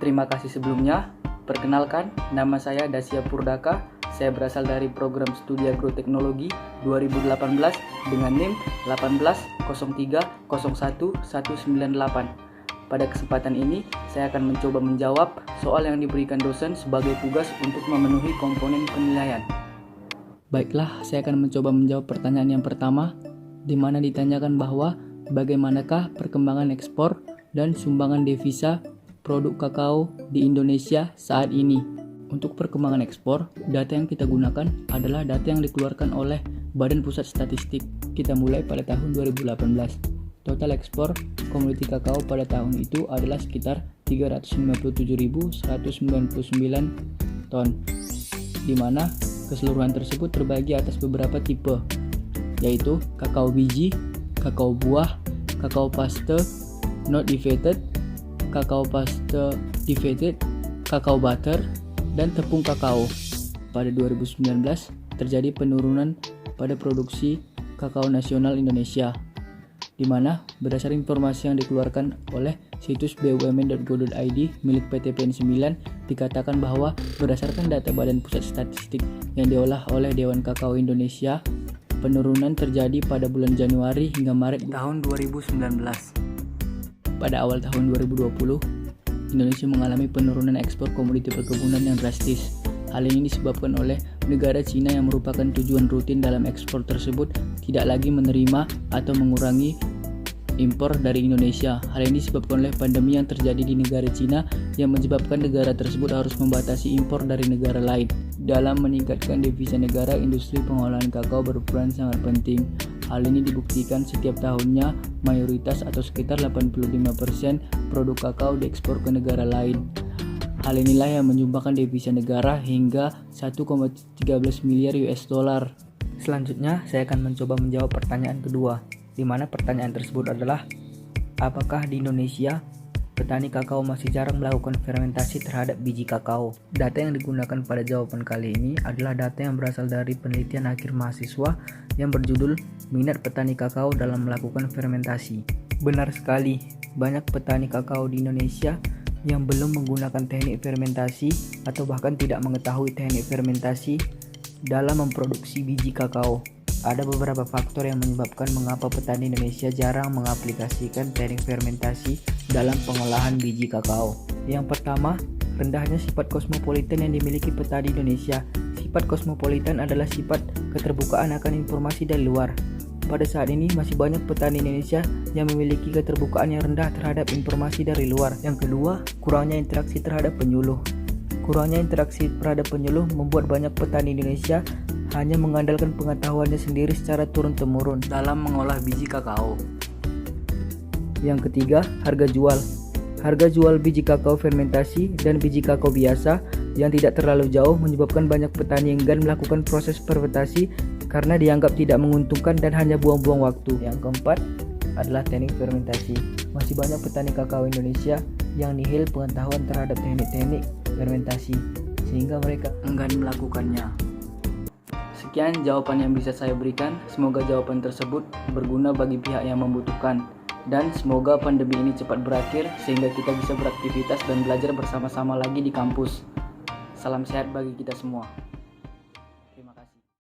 Terima kasih sebelumnya. Perkenalkan, nama saya Dasya Purdaka. Saya berasal dari program studi agroteknologi 2018 dengan NIM 1803011198. Pada kesempatan ini, saya akan mencoba menjawab soal yang diberikan dosen sebagai tugas untuk memenuhi komponen penilaian. Baiklah, saya akan mencoba menjawab pertanyaan yang pertama, di mana ditanyakan bahwa bagaimanakah perkembangan ekspor dan sumbangan devisa produk kakao di Indonesia saat ini. Untuk perkembangan ekspor, data yang kita gunakan adalah data yang dikeluarkan oleh Badan Pusat Statistik. Kita mulai pada tahun 2018. Total ekspor komoditi kakao pada tahun itu adalah sekitar 357.199 ton, di mana keseluruhan tersebut terbagi atas beberapa tipe, yaitu kakao biji, kakao buah, kakao paste not defated, kakao paste defated, kakao butter, dan tepung kakao. Pada 2019 terjadi penurunan pada produksi kakao nasional Indonesia, di mana berdasarkan informasi yang dikeluarkan oleh situs bumn.go.id milik PT PN 9 dikatakan bahwa berdasarkan data Badan Pusat Statistik yang diolah oleh Dewan Kakao Indonesia, penurunan terjadi pada bulan Januari hingga Maret tahun 2019. Pada awal tahun 2020, Indonesia mengalami penurunan ekspor komoditi perkebunan yang drastis. Hal ini disebabkan oleh negara Cina yang merupakan tujuan rutin dalam ekspor tersebut tidak lagi menerima atau mengurangi impor dari Indonesia. Hal ini disebabkan oleh pandemi yang terjadi di negara Cina yang menyebabkan negara tersebut harus membatasi impor dari negara lain. Dalam meningkatkan devisa negara, industri pengolahan kakao berperan sangat penting. Hal ini dibuktikan setiap tahunnya mayoritas atau sekitar 85% produk kakao diekspor ke negara lain. Hal inilah yang menyumbangkan devisa negara hingga 1,13 miliar US dollar. Selanjutnya, saya akan mencoba menjawab pertanyaan kedua, di mana pertanyaan tersebut adalah, apakah di Indonesia petani kakao masih jarang melakukan fermentasi terhadap biji kakao? Data yang digunakan pada jawaban kali ini adalah data yang berasal dari penelitian akhir mahasiswa yang berjudul Minat Petani Kakao dalam Melakukan Fermentasi. Benar sekali, banyak petani kakao di Indonesia yang belum menggunakan teknik fermentasi atau bahkan tidak mengetahui teknik fermentasi dalam memproduksi biji kakao. Ada beberapa faktor yang menyebabkan mengapa petani Indonesia jarang mengaplikasikan teknik fermentasi dalam pengolahan biji kakao. Yang pertama, rendahnya sifat kosmopolitan yang dimiliki petani Indonesia. Sifat kosmopolitan adalah sifat keterbukaan akan informasi dari luar. Pada saat ini masih banyak petani Indonesia yang memiliki keterbukaan yang rendah terhadap informasi dari luar. Yang kedua, kurangnya interaksi terhadap penyuluh. Kurangnya interaksi terhadap penyuluh membuat banyak petani Indonesia hanya mengandalkan pengetahuannya sendiri secara turun-temurun dalam mengolah biji kakao. Yang ketiga, harga jual. Harga jual biji kakao fermentasi dan biji kakao biasa yang tidak terlalu jauh menyebabkan banyak petani enggan melakukan proses fermentasi karena dianggap tidak menguntungkan dan hanya buang-buang waktu. Yang keempat adalah teknik fermentasi. Masih banyak petani kakao Indonesia yang nihil pengetahuan terhadap teknik-teknik fermentasi sehingga mereka enggan melakukannya. Sekian jawaban yang bisa saya berikan. Semoga jawaban tersebut berguna bagi pihak yang membutuhkan. Dan semoga pandemi ini cepat berakhir sehingga kita bisa beraktivitas dan belajar bersama-sama lagi di kampus. Salam sehat bagi kita semua.